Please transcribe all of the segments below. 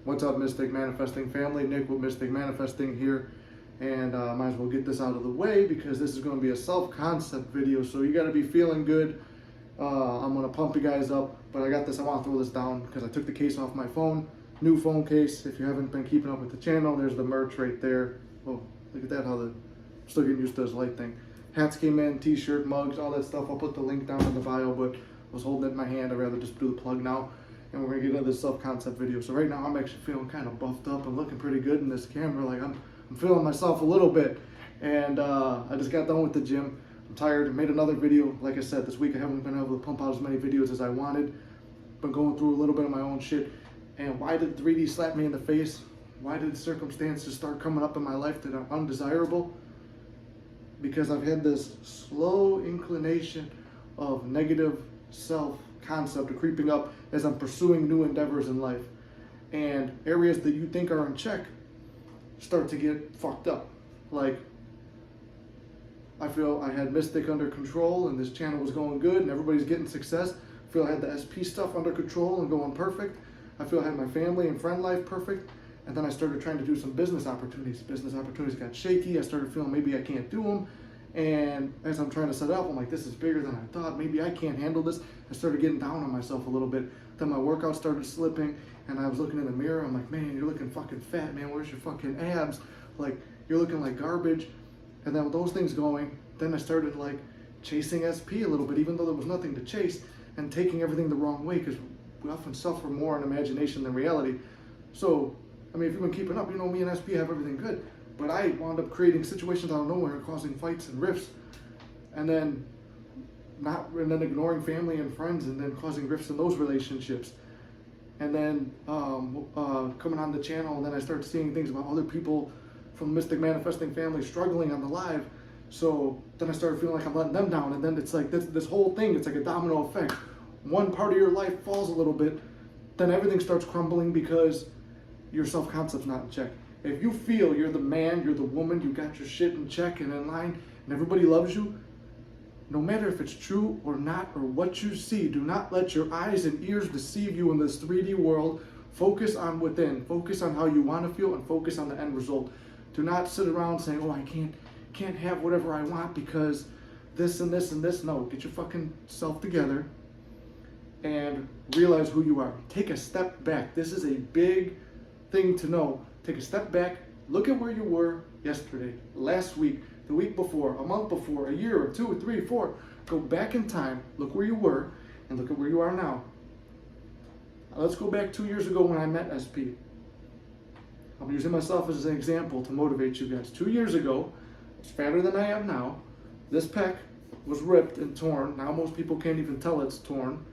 What's up, Mystic Manifesting family? Nick with Mystic Manifesting here, and might as well get this out of the way because this is going to be a self-concept video, so you got to be feeling good. I'm going to pump you guys up, but I got this. I want to throw this down because I took the case off my phone. New phone case. If you haven't been keeping up with the channel, there's the merch right there. Oh, look at that, how I'm still getting used to this light thing. Hats came in, t-shirt, mugs, all that stuff. I'll put the link down in the bio, but I was holding it in my hand. I'd rather just do the plug now. And we're gonna get into this self-concept video. So right now I'm actually feeling kind of buffed up and looking pretty good in this camera. Like I'm feeling myself a little bit. And I just got done with the gym. I'm tired. I made another video. Like I said, this week I haven't been able to pump out as many videos as I wanted. Been going through a little bit of my own shit. And why did 3D slap me in the face? Why did circumstances start coming up in my life that are undesirable? Because I've had this slow inclination of negative self-concept of creeping up as I'm pursuing new endeavors in life. And areas that you think are in check start to get fucked up. Like, I feel I had Mystic under control and this channel was going good and everybody's getting success. I feel I had the SP stuff under control and going perfect. I feel I had my family and friend life perfect. And then I started trying to do some business opportunities. Business opportunities got shaky. I started feeling maybe I can't do them. And as I'm trying to set up, I'm like, this is bigger than I thought. Maybe I can't handle this. I started getting down on myself a little bit. Then my workout started slipping. And I was looking in the mirror. I'm like, man, you're looking fucking fat, man. Where's your fucking abs? Like, you're looking like garbage. And then with those things going, then I started like chasing SP a little bit, even though there was nothing to chase, and taking everything the wrong way because we often suffer more in imagination than reality. So, I mean, if you've been keeping up, you know me and SP have everything good. But I wound up creating situations out of nowhere and causing fights and rifts. And then ignoring family and friends and then causing rifts in those relationships. And then coming on the channel, and then I started seeing things about other people from the Mystic Manifesting family struggling on the live. So then I started feeling like I'm letting them down. And then it's like this whole thing, it's like a domino effect. One part of your life falls a little bit, then everything starts crumbling because your self-concept's not in check. If you feel you're the man, you're the woman, you got your shit in check and in line, and everybody loves you, no matter if it's true or not or what you see, do not let your eyes and ears deceive you in this 3D world. Focus on within. Focus on how you want to feel and focus on the end result. Do not sit around saying, oh, I can't have whatever I want because this and this and this. No, get your fucking self together and realize who you are. Take a step back. This is a big thing to know. Take a step back, look at where you were yesterday, last week, the week before, a month before, a year or 2 or 3 or 4. Go back in time, look where you were, and look at where you are now. Let's go back 2 years ago when I met SP. I'm using myself as an example to motivate you guys. 2 years ago, I was fatter than I am now. This pec was ripped and torn. Now most people can't even tell it's torn.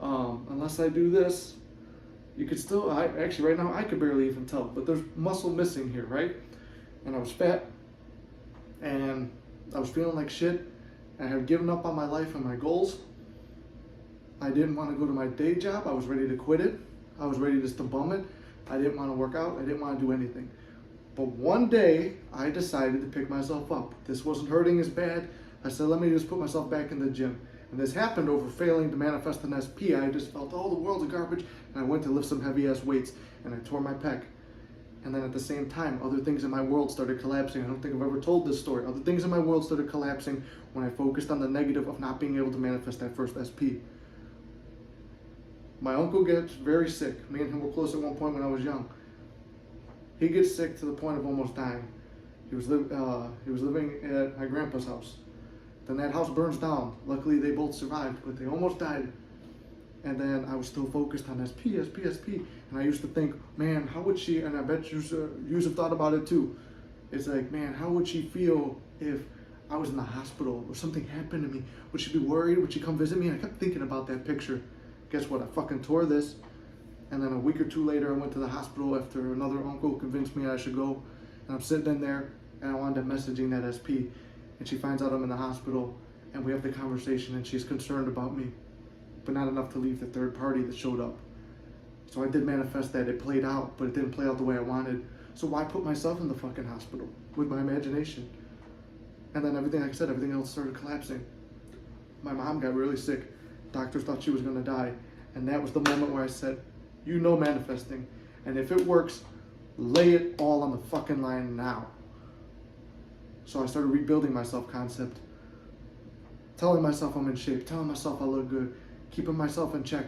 Unless I do this, you could still, actually right now I could barely even tell, but there's muscle missing here, right? And I was fat, and I was feeling like shit. I had given up on my life and my goals. I didn't want to go to my day job. I was ready to quit it. I was ready just to bum it. I didn't want to work out. I didn't want to do anything. But one day, I decided to pick myself up. This wasn't hurting as bad. I said, let me just put myself back in the gym. And this happened over failing to manifest an SP. I just felt, oh, the world's a garbage. And I went to lift some heavy ass weights and I tore my pec. And then at the same time, other things in my world started collapsing. I don't think I've ever told this story. Other things in my world started collapsing when I focused on the negative of not being able to manifest that first SP. My uncle gets very sick. Me and him were close at one point when I was young. He gets sick to the point of almost dying. He was living at my grandpa's house. Then that house burns down. Luckily, they both survived, but they almost died. And then I was still focused on SP. And I used to think, man, how would she, and I bet you have thought about it too. It's like, man, how would she feel if I was in the hospital or something happened to me? Would she be worried? Would she come visit me? And I kept thinking about that picture. Guess what? I fucking tore this. And then a week or two later, I went to the hospital after another uncle convinced me I should go. And I'm sitting in there, and I wound up messaging that SP. And she finds out I'm in the hospital, and we have the conversation, and she's concerned about me, but not enough to leave the third party that showed up. So I did manifest that. It played out, but it didn't play out the way I wanted. So why put myself in the fucking hospital with my imagination? And then everything, like I said, everything else started collapsing. My mom got really sick. Doctors thought she was gonna die. And that was the moment where I said, you know manifesting. And if it works, lay it all on the fucking line now. So I started rebuilding my self-concept, telling myself I'm in shape, telling myself I look good, keeping myself in check.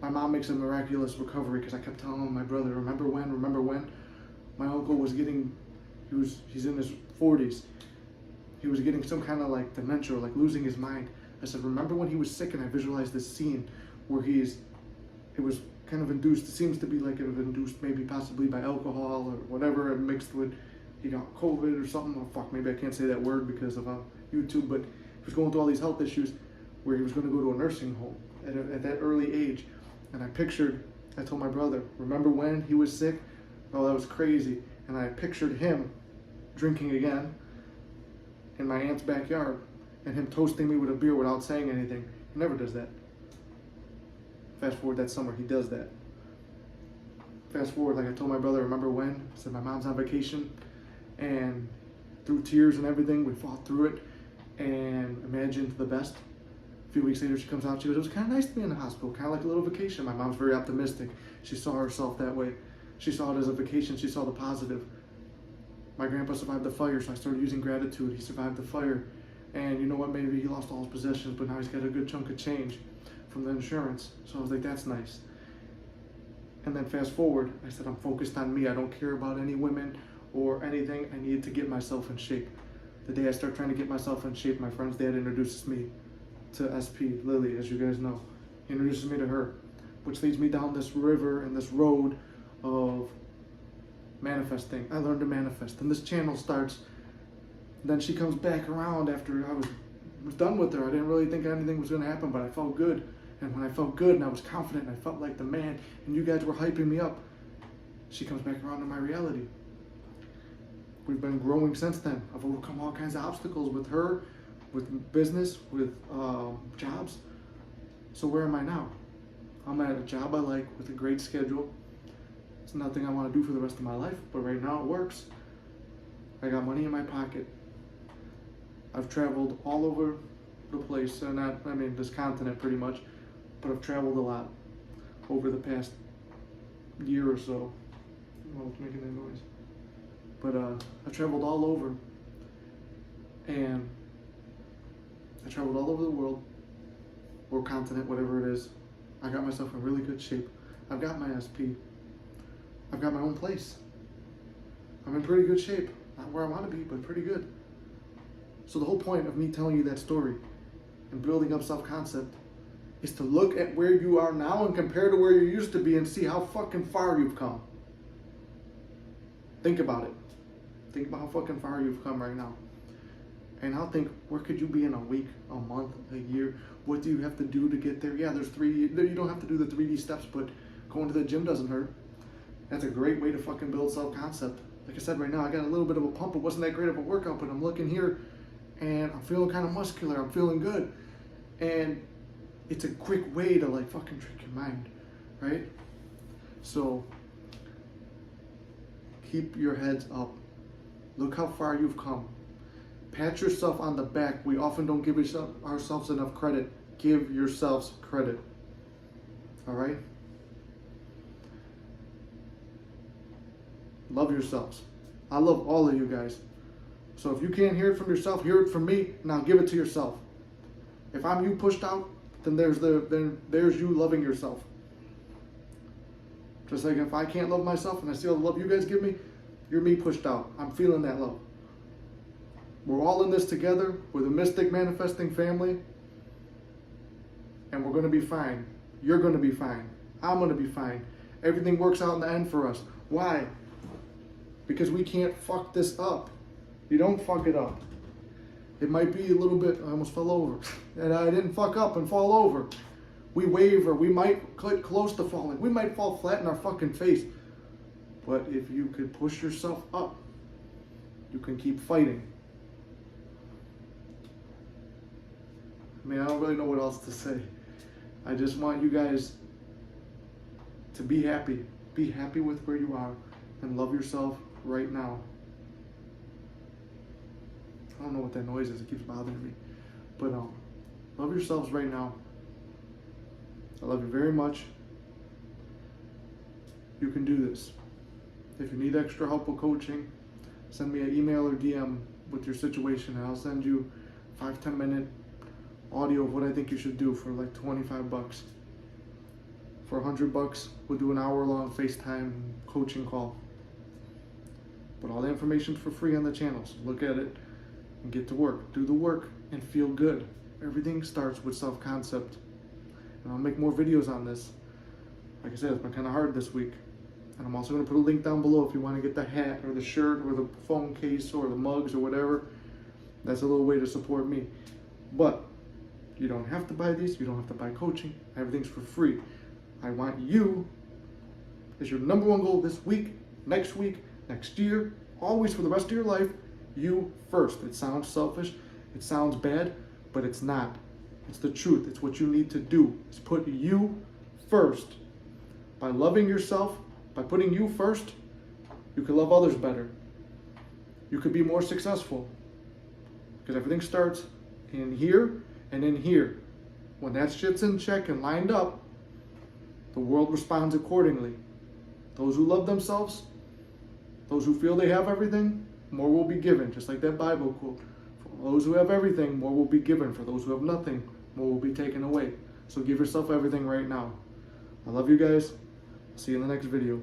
My mom makes a miraculous recovery because I kept telling my brother, remember when? My uncle was getting, he's in his 40s. He was getting some kind of like dementia, like losing his mind. I said, remember when he was sick? And I visualized this scene where it was kind of induced, it seems to be like it was induced maybe possibly by alcohol or whatever, and mixed with, he got COVID or something. Oh fuck, maybe I can't say that word because of YouTube, but he was going through all these health issues where he was going to go to a nursing home at that early age. And I told my brother, remember when he was sick? Oh, that was crazy. And I pictured him drinking again in my aunt's backyard and him toasting me with a beer without saying anything. He never does that. Fast forward that summer, he does that. Fast forward, like I told my brother, remember when? I said, my mom's on vacation, and through tears and everything, we fought through it and imagined the best. A few weeks later, she comes out, she goes, it was kind of nice to be in the hospital, kind of like a little vacation. My mom's very optimistic. She saw herself that way. She saw it as a vacation. She saw the positive. My grandpa survived the fire, so I started using gratitude. He survived the fire. And you know what, maybe he lost all his possessions, but now he's got a good chunk of change from the insurance. So I was like, that's nice. And then fast forward, I said, I'm focused on me. I don't care about any women or anything. I need to get myself in shape. The day I start trying to get myself in shape, my friend's dad introduces me to SP, Lily, as you guys know. He introduces me to her, which leads me down this river and this road of manifesting. I learned to manifest. And this channel starts. Then she comes back around after I was done with her. I didn't really think anything was going to happen, but I felt good. And when I felt good and I was confident and I felt like the man and you guys were hyping me up, she comes back around to my reality. We've been growing since then. I've overcome all kinds of obstacles with her, with business, with jobs. So where am I now? I'm at a job I like with a great schedule. It's nothing I want to do for the rest of my life, but right now it works. I got money in my pocket. I've traveled all over the place, this continent pretty much, but I've traveled a lot over the past year or so. I don't know what's making that noise. But I've traveled all over, and I traveled all over the world, or continent, whatever it is. I got myself in really good shape. I've got my SP. I've got my own place. I'm in pretty good shape. Not where I want to be, but pretty good. So the whole point of me telling you that story and building up self-concept is to look at where you are now and compare to where you used to be and see how fucking far you've come. Think about it. Think about how fucking far you've come right now. And I'll think, where could you be in a week, a month, a year? What do you have to do to get there? Yeah, you don't have to do the 3D steps, but going to the gym doesn't hurt. That's a great way to fucking build self-concept. Like I said, right now, I got a little bit of a pump. It wasn't that great of a workout, but I'm looking here and I'm feeling kind of muscular. I'm feeling good. And it's a quick way to like fucking trick your mind, right? So keep your heads up. Look how far you've come. Pat yourself on the back. We often don't give ourselves enough credit. Give yourselves credit. All right? Love yourselves. I love all of you guys. So if you can't hear it from yourself, hear it from me. Now give it to yourself. If I'm you pushed out, then there's you loving yourself. Just like if I can't love myself and I see all the love you guys give me, you're me pushed out. I'm feeling that love. We're all in this together. We're the Mystic Manifesting family. And we're going to be fine. You're going to be fine. I'm going to be fine. Everything works out in the end for us. Why? Because we can't fuck this up. You don't fuck it up. It might be a little bit, I almost fell over. And I didn't fuck up and fall over. We waver. We might get close to falling. We might fall flat in our fucking face. But if you could push yourself up, you can keep fighting. I mean, I don't really know what else to say. I just want you guys to be happy. Be happy with where you are and love yourself right now. I don't know what that noise is. It keeps bothering me. But love yourselves right now. I love you very much. You can do this. If you need extra help with coaching, send me an email or DM with your situation, and I'll send you 5-10 minute audio of what I think you should do for like 25 bucks. For $100, we'll do an hour-long FaceTime coaching call. But all the information's for free on the channel, so look at it and get to work. Do the work and feel good. Everything starts with self-concept. And I'll make more videos on this. Like I said, it's been kind of hard this week. And I'm also going to put a link down below if you want to get the hat or the shirt or the phone case or the mugs or whatever. That's a little way to support me. But you don't have to buy these. You don't have to buy coaching. Everything's for free. I want you as your number one goal this week, next year, always for the rest of your life. You first. It sounds selfish. It sounds bad, but it's not. It's the truth. It's what you need to do. Is put you first. By loving yourself, by putting you first, you can love others better. You could be more successful. Because everything starts in here and in here. When that shit's in check and lined up, the world responds accordingly. Those who love themselves, those who feel they have everything, more will be given. Just like that Bible quote. For those who have everything, more will be given. For those who have nothing, more will be taken away. So give yourself everything right now. I love you guys. See you in the next video.